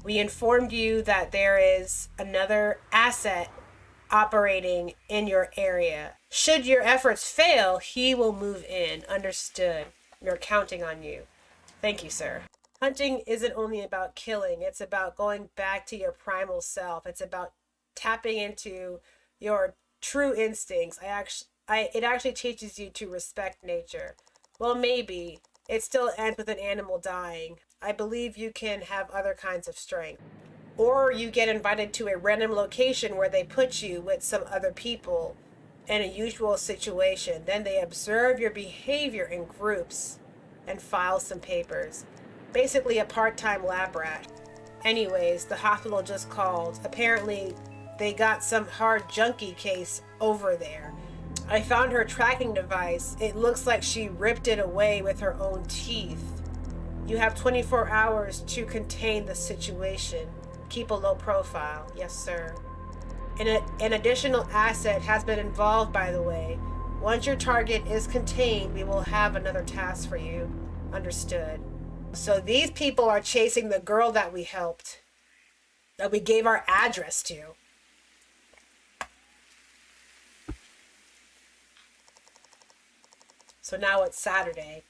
We informed you that there is another asset operating in your area. Should your efforts fail, he will move in. Understood. We're counting on you. Thank you, sir. Hunting isn't only about killing, it's about going back to your primal self. It's about tapping into your true instincts. It actually teaches you to respect nature. Well, maybe. It still ends with an animal dying. I believe you can have other kinds of strength. Or you get invited to a random location where they put you with some other people in a usual situation. Then they observe your behavior in groups and file some papers. Basically a part-time lab rat. Anyways, the hospital just called. Apparently, they got some hard junkie case over there. I found her tracking device. It looks like she ripped it away with her own teeth. You have 24 hours to contain the situation. Keep a low profile. Yes, sir. An additional asset has been involved, by the way. Once your target is contained, we will have another task for you. Understood. So these people are chasing the girl that we helped, that we gave our address to. So now it's Saturday.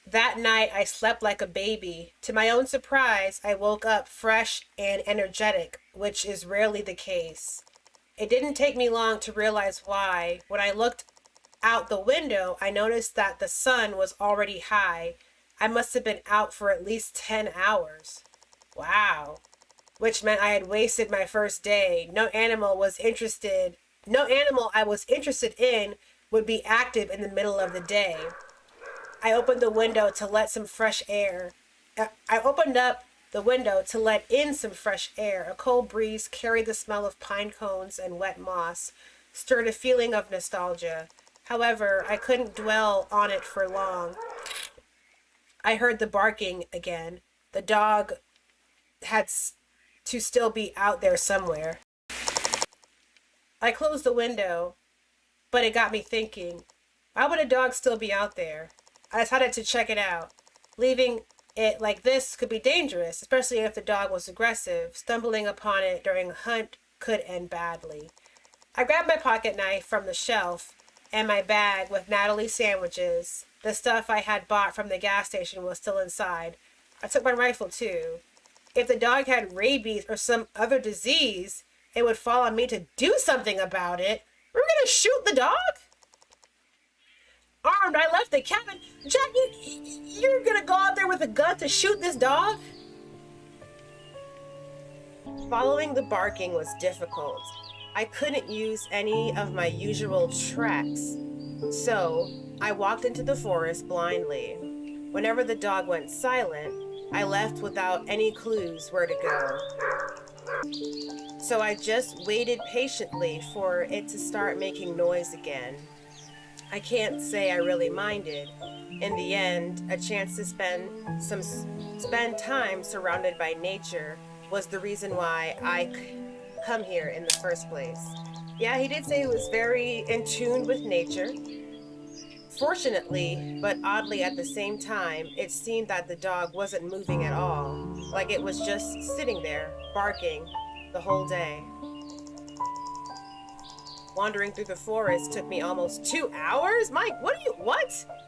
That night, I slept like a baby. To my own surprise, I woke up fresh and energetic, which is rarely the case. It didn't take me long to realize why. When I looked out the window, I noticed that the sun was already high. I must have been out for at least 10 hours. Wow. Which meant I had wasted my first day. No animal I was interested in would be active in the middle of the day. I opened the window to let some fresh air. I opened up the window to let in some fresh air. A cold breeze carried the smell of pine cones and wet moss, stirred a feeling of nostalgia. However, I couldn't dwell on it for long. I heard the barking again. The dog had to still be out there somewhere. I closed the window, but it got me thinking, why would a dog still be out there? I decided to check it out. Leaving it like this could be dangerous, especially if the dog was aggressive. Stumbling upon it during a hunt could end badly. I grabbed my pocket knife from the shelf and my bag with Natalie sandwiches. The stuff I had bought from the gas station was still inside. I took my rifle too. If the dog had rabies or some other disease, it would fall on me to do something about it. We're gonna shoot the dog? Armed, I left the cabin. Jack, you're gonna go out there with a gun to shoot this dog? Following the barking was difficult. I couldn't use any of my usual tracks, so I walked into the forest blindly. Whenever the dog went silent, I left without any clues where to go. So I just waited patiently for it to start making noise again. I can't say I really minded. In the end, a chance to spend time surrounded by nature was the reason why I come here in the first place. Yeah, he did say he was very in tune with nature. Fortunately, but oddly at the same time, it seemed that the dog wasn't moving at all, like it was just sitting there, barking the whole day. Wandering through the forest took me almost 2 hours? Mike, what?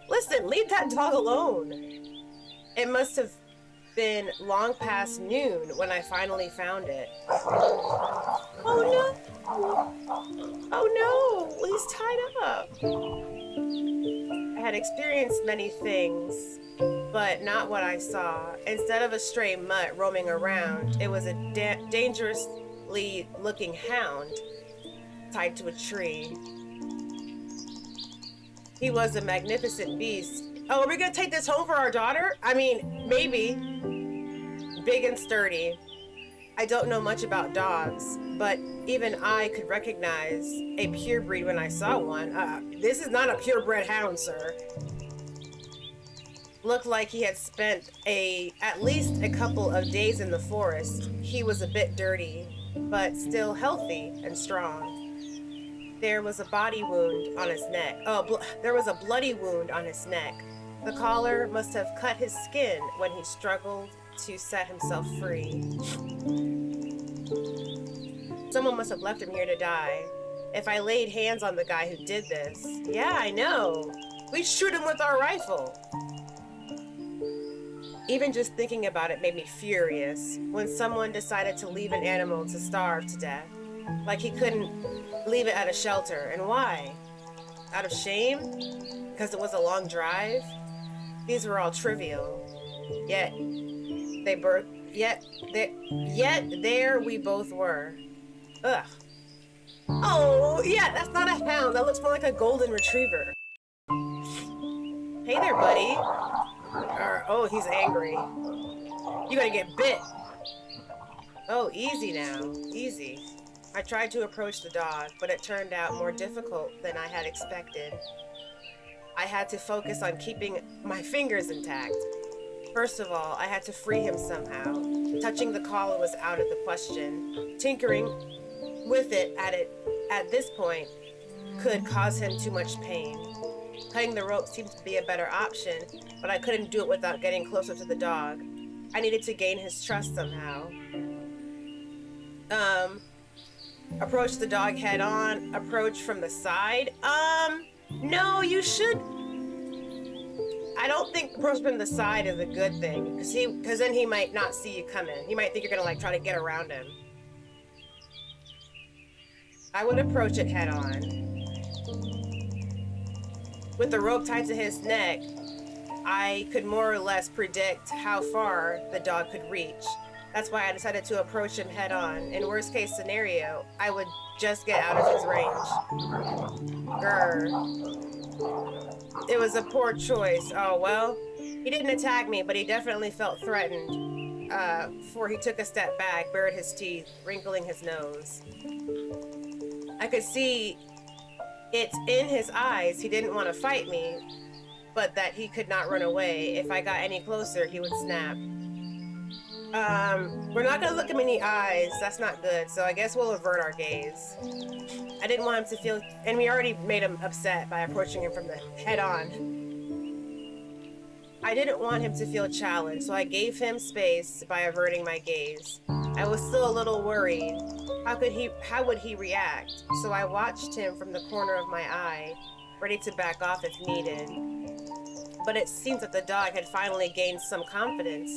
Listen, leave that dog alone. It must have been long past noon when I finally found it. Oh no, he's tied up. I had experienced many things, but not what I saw. Instead of a stray mutt roaming around, it was a dangerously looking hound tied to a tree. He was a magnificent beast. Oh, are we gonna take this home for our daughter? I mean, maybe. Big and sturdy. I don't know much about dogs, but even I could recognize a purebred when I saw one. This is not a purebred hound, sir. Looked like he had spent at least a couple of days in the forest. He was a bit dirty, but still healthy and strong. There was a body wound on his neck. There was a bloody wound on his neck. The collar must have cut his skin when he struggled to set himself free. Someone must have left him here to die. If I laid hands on the guy who did this... Yeah, I know. We'd shoot him with our rifle. Even just thinking about it made me furious. When someone decided to leave an animal to starve to death. Like he couldn't leave it at a shelter. And why? Out of shame? Because it was a long drive? These were all trivial. Yet there we both were. Ugh. Oh, yeah, that's not a hound. That looks more like a golden retriever. Hey there, buddy. Oh, he's angry. You gotta get bit. Oh, easy now. Easy. I tried to approach the dog, but it turned out more difficult than I had expected. I had to focus on keeping my fingers intact. First of all, I had to free him somehow. Touching the collar was out of the question. Tinkering with it at this point could cause him too much pain. Cutting the rope seemed to be a better option, but I couldn't do it without getting closer to the dog. I needed to gain his trust somehow. Approach the dog head on, approach from the side. No, you should. I don't think approach from the side is a good thing, because then he might not see you coming. He might think you're gonna like try to get around him. I would approach it head on. With the rope tied to his neck, I could more or less predict how far the dog could reach. That's why I decided to approach him head on. In worst case scenario, I would just get out of his range. Grr. It was a poor choice. Oh, well, he didn't attack me, but he definitely felt threatened. For he took a step back, bared his teeth, wrinkling his nose. I could see it in his eyes. He didn't want to fight me, but that he could not run away. If I got any closer, he would snap. We're not gonna look him in the eyes. That's not good, so I guess we'll avert our gaze. I didn't want him to feel, and we already made him upset by approaching him from the head on. I didn't want him to feel challenged, so I gave him space by averting my gaze. I was still a little worried. How would he react? So I watched him from the corner of my eye, ready to back off if needed. But it seems that the dog had finally gained some confidence.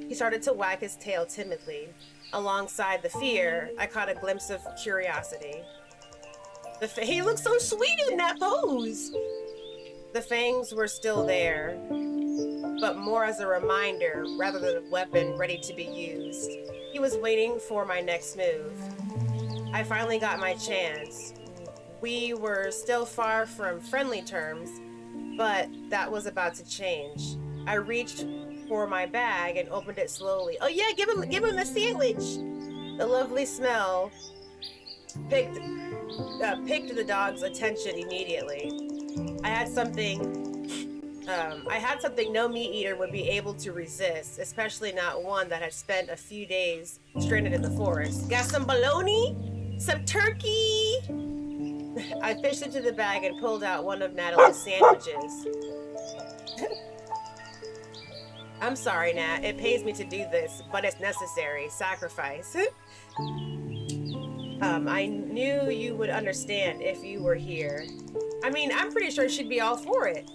He started to wag his tail timidly. Alongside the fear, I caught a glimpse of curiosity. He looks so sweet in that pose! The fangs were still there, but more as a reminder rather than a weapon ready to be used. He was waiting for my next move. I finally got my chance. We were still far from friendly terms, but that was about to change. I reached for my bag and opened it slowly. Oh yeah, give him the sandwich. The lovely smell picked the dog's attention immediately. I had something no meat eater would be able to resist, especially not one that had spent a few days stranded in the forest. Got some bologna? Some turkey? I fished into the bag and pulled out one of Natalie's sandwiches. I'm sorry, Nat. It pays me to do this, but it's necessary. Sacrifice. I knew you would understand if you were here. I mean, I'm pretty sure she'd be all for it.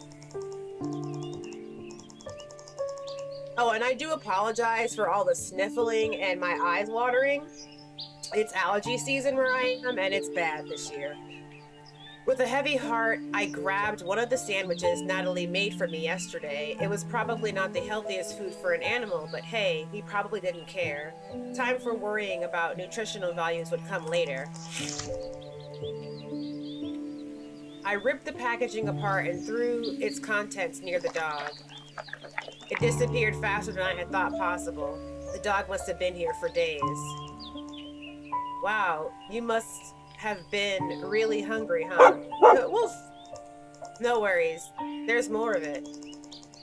Oh, and I do apologize for all the sniffling and my eyes watering. It's allergy season where I am, and it's bad this year. With a heavy heart, I grabbed one of the sandwiches Natalie made for me yesterday. It was probably not the healthiest food for an animal, but hey, he probably didn't care. Time for worrying about nutritional values would come later. I ripped the packaging apart and threw its contents near the dog. It disappeared faster than I had thought possible. The dog must have been here for days. Wow, you must have been really hungry, huh? Woof! No worries. There's more of it.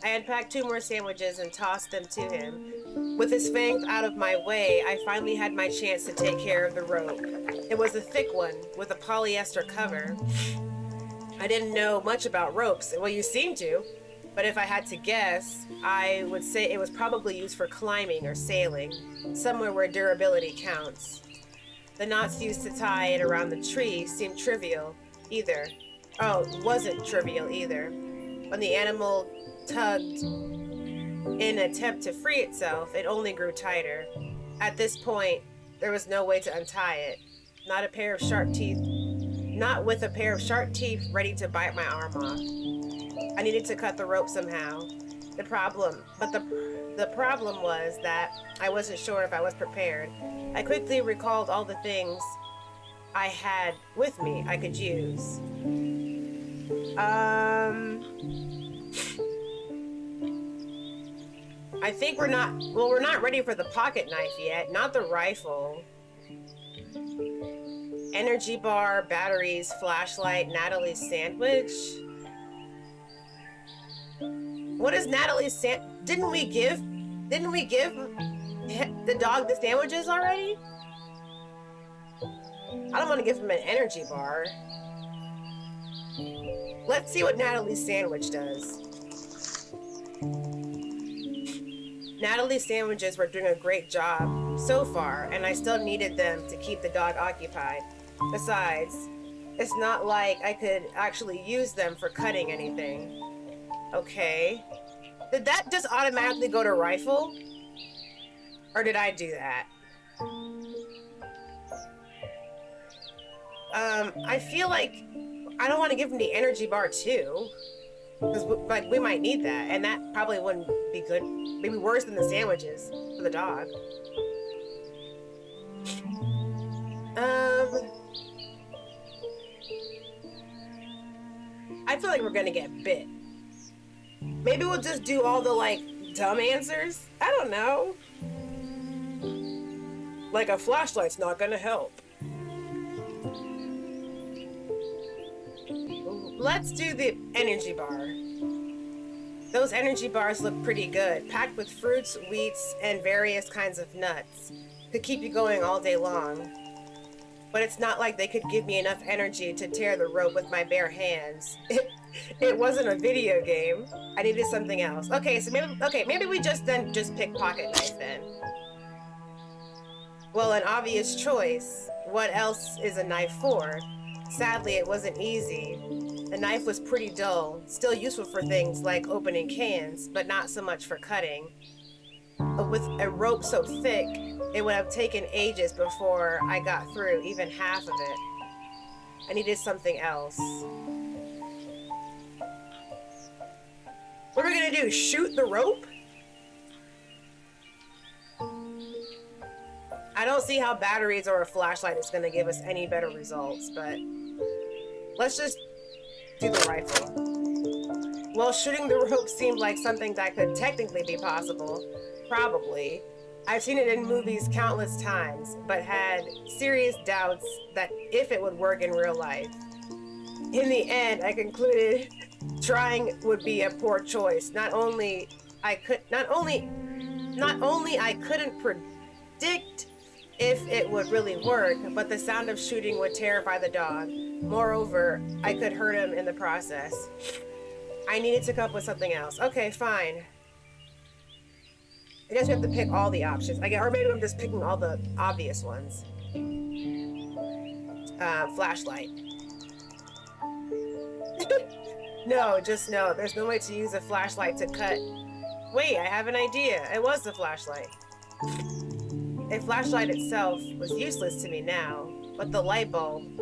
I had packed 2 more sandwiches and tossed them to him. With his fangs out of my way, I finally had my chance to take care of the rope. It was a thick one, with a polyester cover. I didn't know much about ropes. Well, you seem to. But if I had to guess, I would say it was probably used for climbing or sailing, somewhere where durability counts. The knots used to tie it around the tree seemed trivial, either. Oh, wasn't trivial either. When the animal tugged in an attempt to free itself, it only grew tighter. At this point, there was no way to untie it. Not with a pair of sharp teeth ready to bite my arm off. I needed to cut the rope somehow. The problem was that I wasn't sure if I was prepared. I quickly recalled all the things I had with me I could use. I think we're not ready for the pocket knife yet, not the rifle. Energy bar, batteries, flashlight, Natalie's sandwich. What is Natalie's Didn't we give the dog the sandwiches already? I don't want to give him an energy bar. Let's see what Natalie's sandwich does. Natalie's sandwiches were doing a great job so far, and I still needed them to keep the dog occupied. Besides, it's not like I could actually use them for cutting anything. Okay. Did that just automatically go to rifle? Or did I do that? I feel like I don't want to give him the energy bar too. Because we might need that, and that probably wouldn't be good. Maybe worse than the sandwiches for the dog. I feel like we're gonna get bit. Maybe we'll just do all the dumb answers. I don't know. Like a flashlight's not gonna help. Let's do the energy bar. Those energy bars look pretty good, packed with fruits, wheats, and various kinds of nuts. Could keep you going all day long. But it's not like they could give me enough energy to tear the rope with my bare hands. It wasn't a video game. I needed something else. Okay, so maybe we just pick pocket knife then. Well, an obvious choice. What else is a knife for? Sadly, it wasn't easy. The knife was pretty dull, still useful for things like opening cans, but not so much for cutting. With a rope so thick, it would have taken ages before I got through even half of it. I needed something else. What are we gonna do? Shoot the rope? I don't see how batteries or a flashlight is gonna give us any better results, but let's just do the rifle. Well, shooting the rope seemed like something that could technically be possible. Probably. I've seen it in movies countless times, but had serious doubts that if it would work in real life. In the end, I concluded trying would be a poor choice. Not only I couldn't predict if it would really work, but the sound of shooting would terrify the dog. Moreover, I could hurt him in the process. I needed to come up with something else. Okay, fine. I guess we have to pick all the options. Or maybe I'm just picking all the obvious ones. Flashlight. No, just no. There's no way to use a flashlight to cut. Wait, I have an idea. It was the flashlight. A flashlight itself was useless to me now, but the light bulb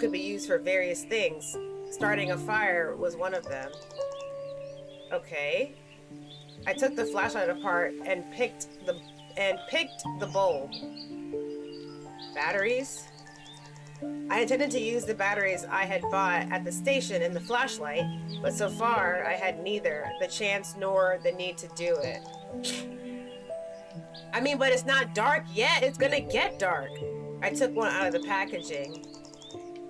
could be used for various things. Starting a fire was one of them. Okay. I took the flashlight apart and picked the bulb. Batteries? I intended to use the batteries I had bought at the station in the flashlight, but so far I had neither the chance nor the need to do it. I mean, but it's not dark yet. It's gonna get dark. I took one out of the packaging.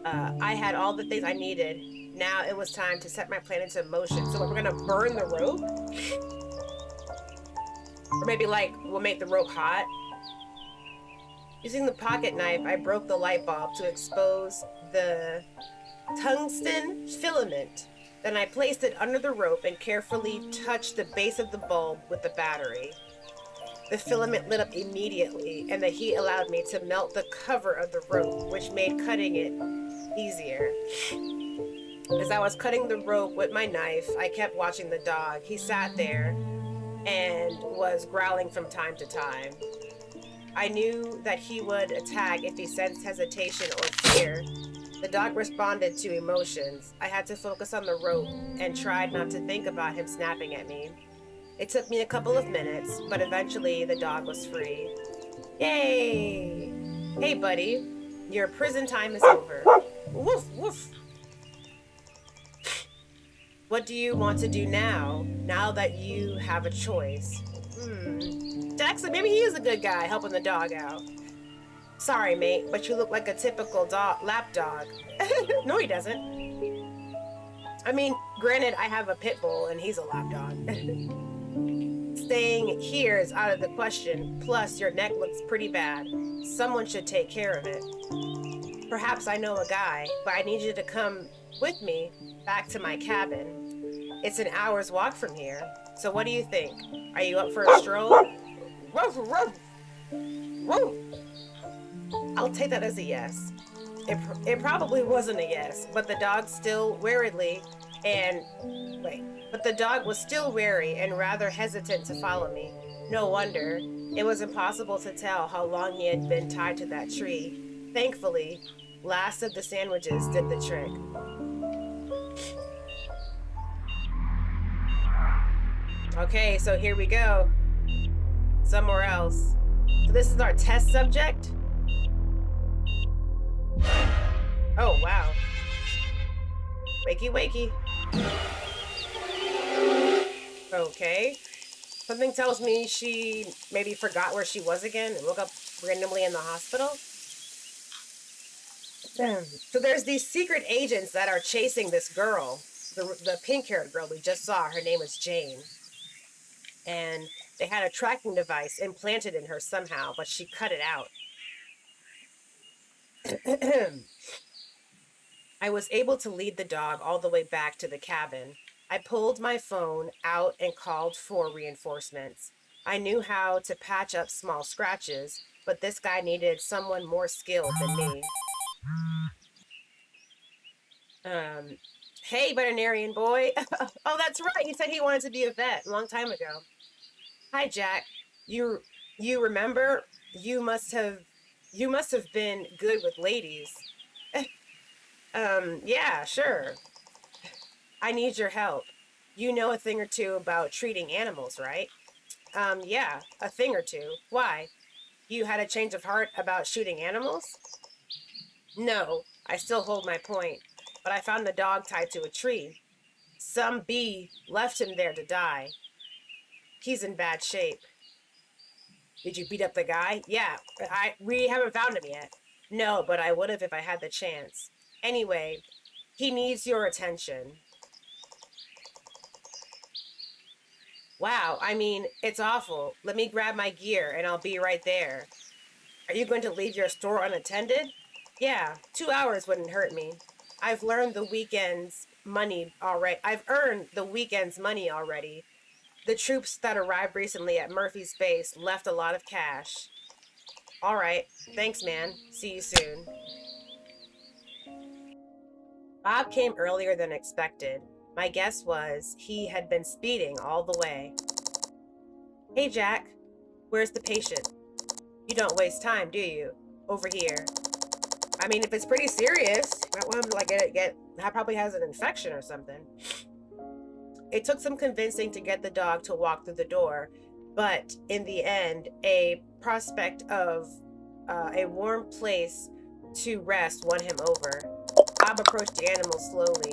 I had all the things I needed. Now it was time to set my plan into motion. So we're gonna burn the rope? Or maybe we'll make the rope hot. Using the pocket knife, I broke the light bulb to expose the tungsten filament. Then I placed it under the rope and carefully touched the base of the bulb with the battery. The filament lit up immediately, and the heat allowed me to melt the cover of the rope, which made cutting it easier. As I was cutting the rope with my knife, I kept watching the dog. He sat there and was growling from time to time. I knew that he would attack if he sensed hesitation or fear. The dog responded to emotions. I had to focus on the rope and tried not to think about him snapping at me. It took me a couple of minutes, but eventually the dog was free. Yay! Hey, buddy. Your prison time is over. Woof, woof. What do you want to do now that you have a choice? Jackson, maybe he is a good guy helping the dog out. Sorry, mate, but you look like a typical lap dog. No, he doesn't. I mean, granted, I have a pit bull and he's a lap dog. Staying here is out of the question. Plus, your neck looks pretty bad. Someone should take care of it. Perhaps I know a guy, but I need you to come with me back to my cabin. It's an hour's walk from here. So what do you think? Are you up for a stroll? Ruff, ruff. Ruff. I'll take that as a yes. It probably wasn't a yes, but the dog still the dog was still wary and rather hesitant to follow me. No wonder. It was impossible to tell how long he had been tied to that tree. Thankfully, last of the sandwiches did the trick. Okay, so here we go. Somewhere else. So this is our test subject? Oh, wow. Wakey, wakey. Okay. Something tells me she maybe forgot where she was again and woke up randomly in the hospital. So there's these secret agents that are chasing this girl, the pink-haired girl we just saw. Her name was Jane. And they had a tracking device implanted in her somehow, but she cut it out. I was able to lead the dog all the way back to the cabin. I pulled my phone out and called for reinforcements. I knew how to patch up small scratches, but this guy needed someone more skilled than me. Hey, veterinarian boy. Oh, that's right. He said he wanted to be a vet a long time ago. Hi, Jack. You remember? You must have been good with ladies. Yeah, sure. I need your help. You know a thing or two about treating animals, right? Yeah, a thing or two. Why? You had a change of heart about shooting animals? No, I still hold my point, but I found the dog tied to a tree. Some bee left him there to die. He's in bad shape. Did you beat up the guy? Yeah, we haven't found him yet. No, but I would have if I had the chance. Anyway, he needs your attention. Wow, I mean, it's awful. Let me grab my gear and I'll be right there. Are you going to leave your store unattended? Yeah, 2 hours wouldn't hurt me. I've earned the weekend's money already. The troops that arrived recently at Murphy's base left a lot of cash. All right, thanks, man. See you soon. Bob came earlier than expected. My guess was he had been speeding all the way. Hey, Jack. Where's the patient? You don't waste time, do you? Over here. I mean, if it's pretty serious, I want him to probably has an infection or something. It took some convincing to get the dog to walk through the door, but in the end, a prospect of a warm place to rest won him over. Bob approached the animal slowly.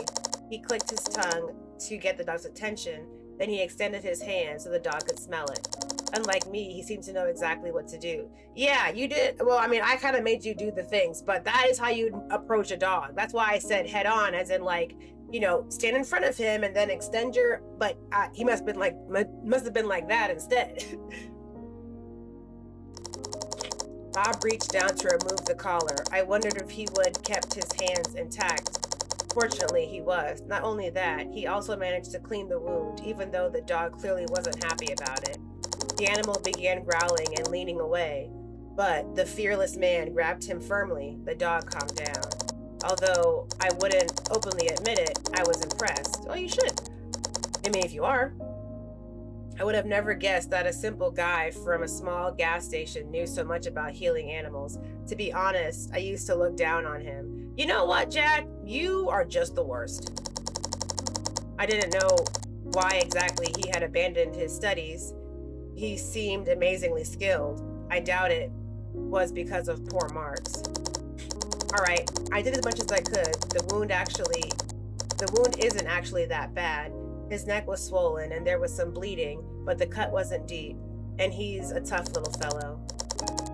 He clicked his tongue to get the dog's attention, then he extended his hand so the dog could smell it. Unlike me, he seemed to know exactly what to do. Yeah, you did. Well, I mean, I kind of made you do the things, but that is how you approach a dog. That's why I said head on, as in stand in front of him and then extend your. But he must have been like that instead. Bob reached down to remove the collar. I wondered if he would kept his hands intact. Fortunately, he was. Not only that, he also managed to clean the wound, even though the dog clearly wasn't happy about it. The animal began growling and leaning away, but the fearless man grabbed him firmly. The dog calmed down. Although I wouldn't openly admit it, I was impressed. Well, you should. I mean, if you are. I would have never guessed that a simple guy from a small gas station knew so much about healing animals. To be honest, I used to look down on him. You know what, Jack? You are just the worst. I didn't know why exactly he had abandoned his studies. He seemed amazingly skilled. I doubt it was because of poor marks. Alright, I did as much as I could. The wound isn't actually that bad. His neck was swollen and there was some bleeding, but the cut wasn't deep, and he's a tough little fellow.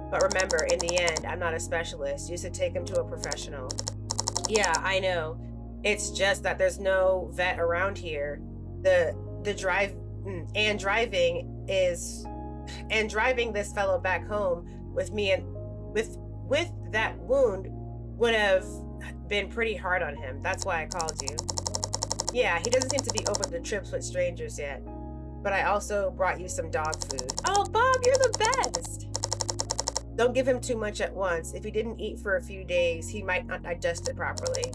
But remember, in the end, I'm not a specialist. You should take him to a professional. Yeah, I know. It's just that there's no vet around here. Driving this fellow back home with me and with that wound would have been pretty hard on him. That's why I called you. Yeah, he doesn't seem to be open to trips with strangers yet. But I also brought you some dog food. Oh, Bob, you're the best! Don't give him too much at once. If he didn't eat for a few days, he might not digest it properly.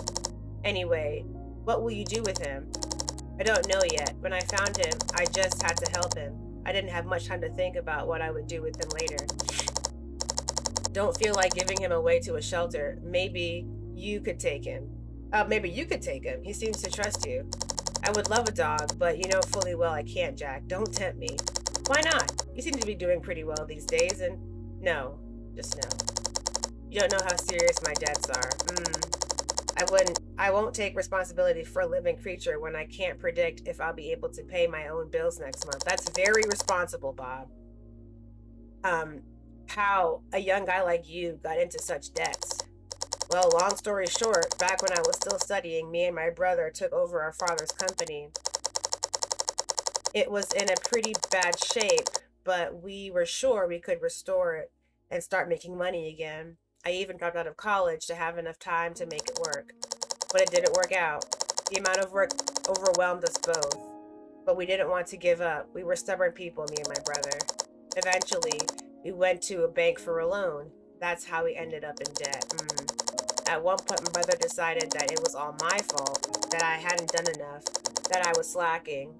Anyway, what will you do with him? I don't know yet. When I found him, I just had to help him. I didn't have much time to think about what I would do with him later. Don't feel like giving him away to a shelter. Maybe you could take him. He seems to trust you. I would love a dog, but you know fully well I can't, Jack. Don't tempt me. Why not? You seem to be doing pretty well these days, and no. Just no. You don't know how serious my debts are. I won't take responsibility for a living creature when I can't predict if I'll be able to pay my own bills next month. That's very responsible, Bob. How a young guy like you got into such debts. Well, long story short, back when I was still studying, me and my brother took over our father's company. It was in a pretty bad shape, but we were sure we could restore it and start making money again. I even dropped out of college to have enough time to make it work. But it didn't work out. The amount of work overwhelmed us both. But we didn't want to give up. We were stubborn people, me and my brother. Eventually, we went to a bank for a loan. That's how we ended up in debt. At one point, my brother decided that it was all my fault, that I hadn't done enough, that I was slacking.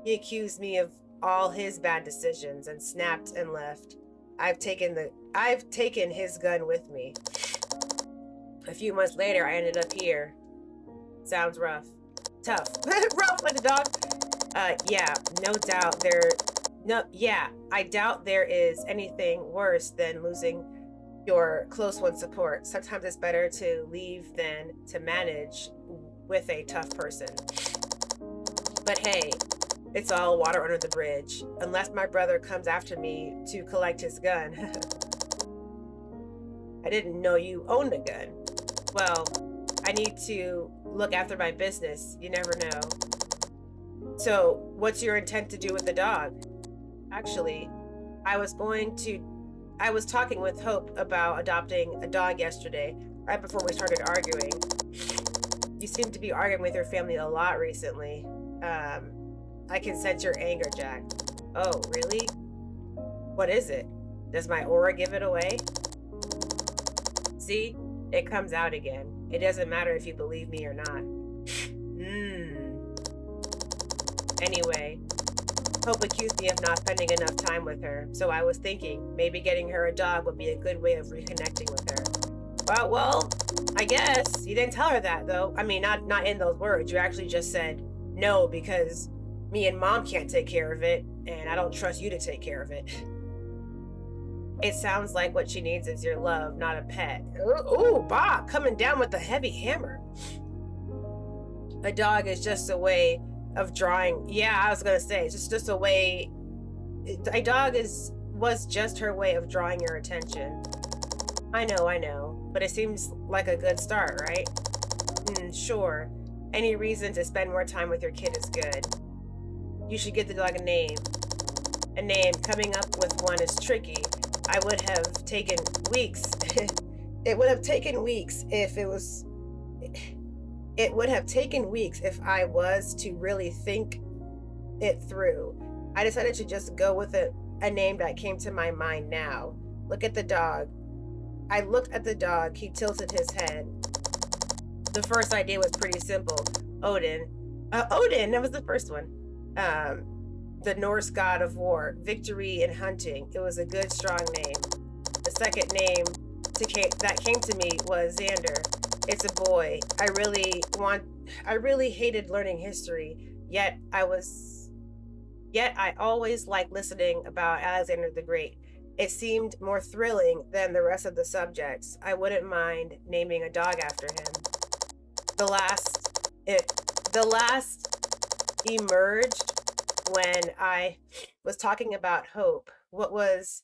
He accused me of all his bad decisions and snapped and left. I've taken his gun with me. A few months later, I ended up here. Sounds rough. Tough. Rough like a dog. Yeah, no doubt I doubt there is anything worse than losing your close one's support. Sometimes it's better to leave than to manage with a tough person. But hey, it's all water under the bridge. Unless my brother comes after me to collect his gun. I didn't know you owned a gun. Well, I need to look after my business. You never know. So, what's your intent to do with the dog? Actually, I was talking with Hope about adopting a dog yesterday, right before we started arguing. You seem to be arguing with your family a lot recently. I can sense your anger, Jack. Oh, really? What is it? Does my aura give it away? See? It comes out again. It doesn't matter if you believe me or not. Anyway, Hope accused me of not spending enough time with her, so I was thinking maybe getting her a dog would be a good way of reconnecting with her. Well, I guess. You didn't tell her that, though. I mean, not in those words. You actually just said no because me and Mom can't take care of it, and I don't trust you to take care of it. It sounds like what she needs is your love, not a pet. Ooh, Bob, coming down with the heavy hammer. A dog is just a way of drawing. Yeah, I was gonna say, it's just a way. A dog was just her way of drawing your attention. I know, but it seems like a good start, right? Sure. Any reason to spend more time with your kid is good. You should give the dog a name. A name, coming up with one is tricky. I would have taken weeks. It would have taken weeks if It would have taken weeks if I was to really think it through. I decided to just go with a name that came to my mind now. Look at the dog. I looked at the dog. He tilted his head. The first idea was pretty simple. Odin. Odin, that was the first one. The Norse god of war, victory and hunting. It was a good, strong name. The second name that came to me was Xander. It's a boy. I really hated learning history, yet I always liked listening about Alexander the Great. It seemed more thrilling than the rest of the subjects. I wouldn't mind naming a dog after him. The last emerged when I was talking about hope. What was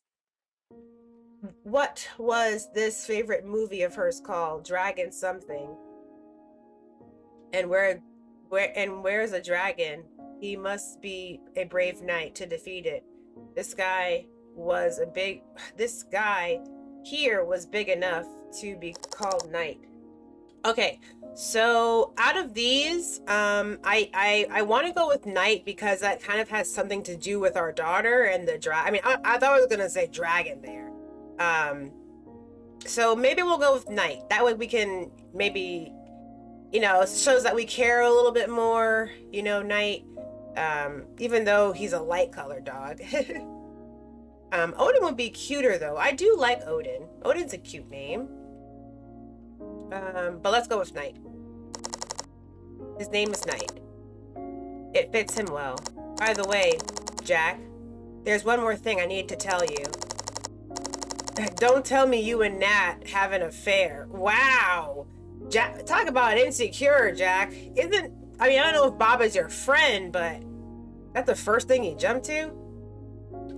this favorite movie of hers called? Dragon something. And where's a dragon? He must be a brave knight to defeat it. This guy here was big enough to be called knight. Okay, so out of these, I want to go with knight because that kind of has something to do with our daughter and the I mean, I thought I was gonna say dragon there. So maybe we'll go with knight. That way we can maybe, it shows that we care a little bit more, knight. Even though he's a light colored dog. Odin would be cuter though. I do like Odin. Odin's a cute name. But let's go with Knight. His name is Knight. It fits him well. By the way, Jack, there's one more thing I need to tell you. Don't tell me you and Nat have an affair. Wow. Jack, talk about insecure, Jack. I don't know if Bob is your friend, but that's the first thing you jump to?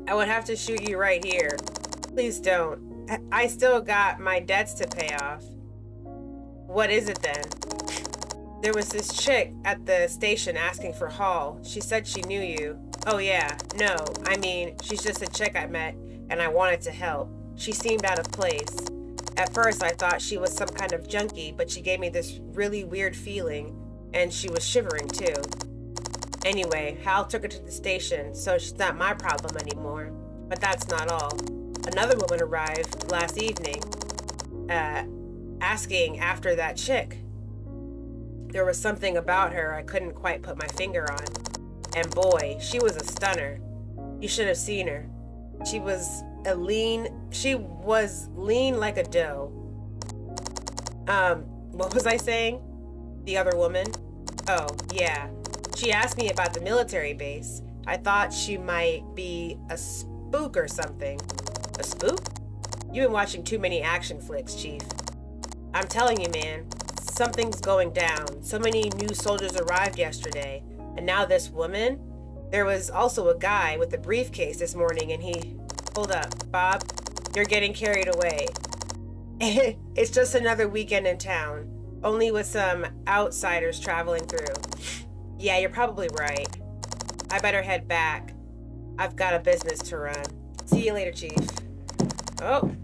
I would have to shoot you right here. Please don't. I still got my debts to pay off. What is it then? There was this chick at the station asking for Hall. She said she knew you. Oh yeah, no, I mean, she's just a chick I met, and I wanted to help. She seemed out of place. At first I thought she was some kind of junkie, but she gave me this really weird feeling, and she was shivering too. Anyway, Hal took her to the station, so she's not my problem anymore. But that's not all. Another woman arrived last evening, asking after that chick. There was something about her I couldn't quite put my finger on. And boy, she was a stunner. You should have seen her. She was lean like a doe. What was I saying? The other woman? Oh, yeah. She asked me about the military base. I thought she might be a spook or something. A spook? You've been watching too many action flicks, Chief. I'm telling you, man, something's going down. So many new soldiers arrived yesterday. And now this woman? There was also a guy with a briefcase this morning and he... Hold up, Bob. You're getting carried away. It's just another weekend in town. Only with some outsiders traveling through. Yeah, you're probably right. I better head back. I've got a business to run. See you later, Chief. Oh.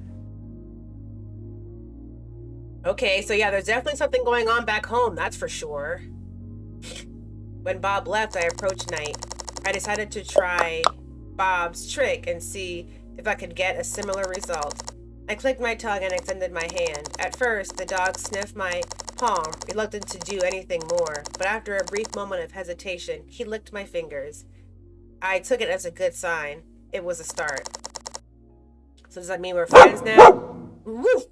Okay, so yeah, there's definitely something going on back home, that's for sure. When Bob left, I approached Knight. I decided to try Bob's trick and see if I could get a similar result. I clicked my tongue and extended my hand. At first, the dog sniffed my palm, reluctant to do anything more, but after a brief moment of hesitation, he licked my fingers. I took it as a good sign. It was a start. So does that mean we're friends now? Woo!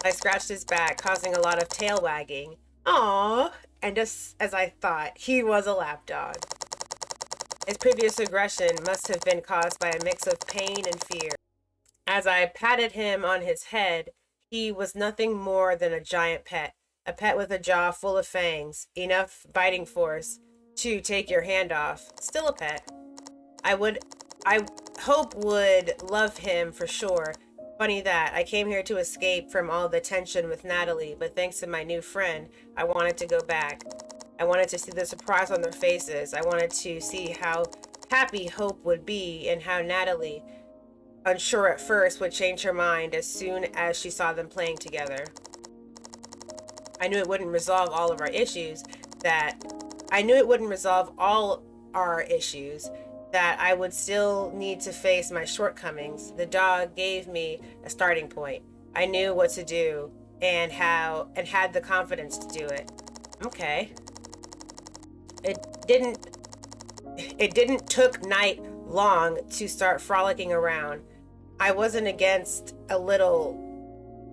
I scratched his back, causing a lot of tail wagging. Aww! And just as I thought, he was a lapdog. His previous aggression must have been caused by a mix of pain and fear. As I patted him on his head, he was nothing more than a giant pet. A pet with a jaw full of fangs, enough biting force to take your hand off. Still a pet. I hope would love him for sure. Funny that, I came here to escape from all the tension with Natalie, but thanks to my new friend, I wanted to go back. I wanted to see the surprise on their faces. I wanted to see how happy Hope would be and how Natalie, unsure at first, would change her mind as soon as she saw them playing together. I knew it wouldn't resolve all of our issues, that I knew it wouldn't resolve all our issues, that I would still need to face my shortcomings. The dog gave me a starting point. I knew what to do and how, and had the confidence to do it. Okay. It didn't took Night long to start frolicking around. I wasn't against a little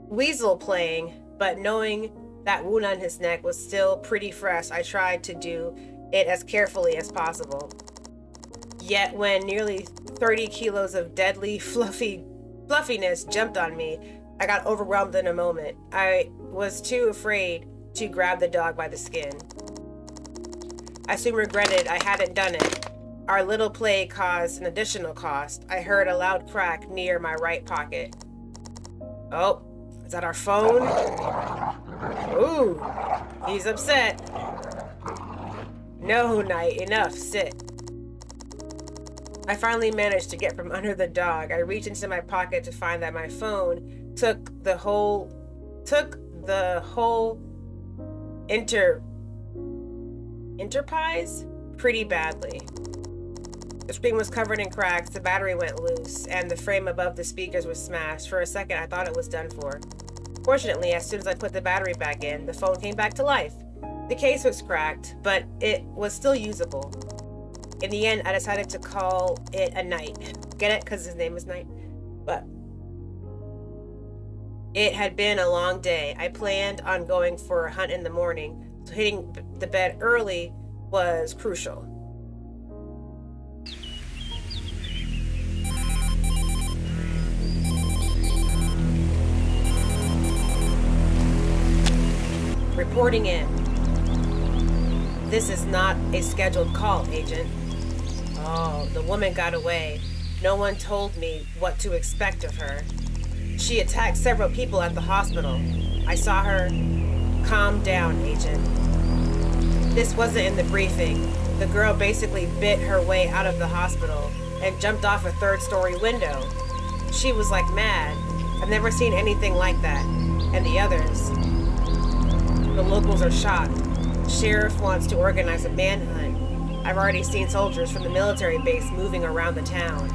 weasel playing, but knowing that wound on his neck was still pretty fresh, I tried to do it as carefully as possible. Yet when nearly 30 kilos of deadly fluffiness jumped on me, I got overwhelmed in a moment. I was too afraid to grab the dog by the skin. I soon regretted I hadn't done it. Our little play caused an additional cost. I heard a loud crack near my right pocket. Oh, is that our phone? Ooh, he's upset. No, Night, enough, sit. I finally managed to get from under the dog. I reached into my pocket to find that my phone took the whole enterprise pretty badly. The screen was covered in cracks, the battery went loose, and the frame above the speakers was smashed. For a second, I thought it was done for. Fortunately, as soon as I put the battery back in, the phone came back to life. The case was cracked, but it was still usable. In the end, I decided to call it a night. Get it? Because his name is Night. But it had been a long day. I planned on going for a hunt in the morning, so hitting the bed early was crucial. Reporting in. This is not a scheduled call, Agent. Oh, the woman got away. No one told me what to expect of her. She attacked several people at the hospital. I saw her. Calm down, Agent. This wasn't in the briefing. The girl basically bit her way out of the hospital and jumped off a third-story window. She was like mad. I've never seen anything like that. And the others. The locals are shocked. Sheriff wants to organize a manhunt. I've already seen soldiers from the military base moving around the town.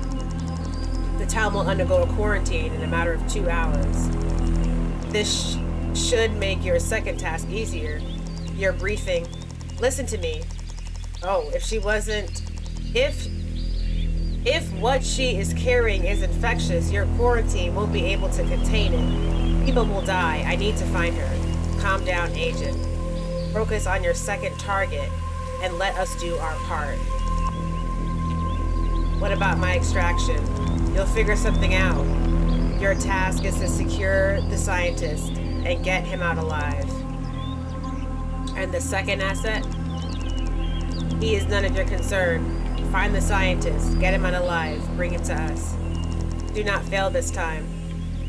The town will undergo a quarantine in a matter of 2 hours. This should make your second task easier. Your briefing. Listen to me. Oh, if what she is carrying is infectious, your quarantine won't be able to contain it. People will die. I need to find her. Calm down, Agent. Focus on your second target and let us do our part. What about my extraction? You'll figure something out. Your task is to secure the scientist and get him out alive. And the second asset? He is none of your concern. Find the scientist, get him out alive, bring him to us. Do not fail this time.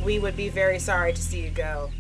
We would be very sorry to see you go.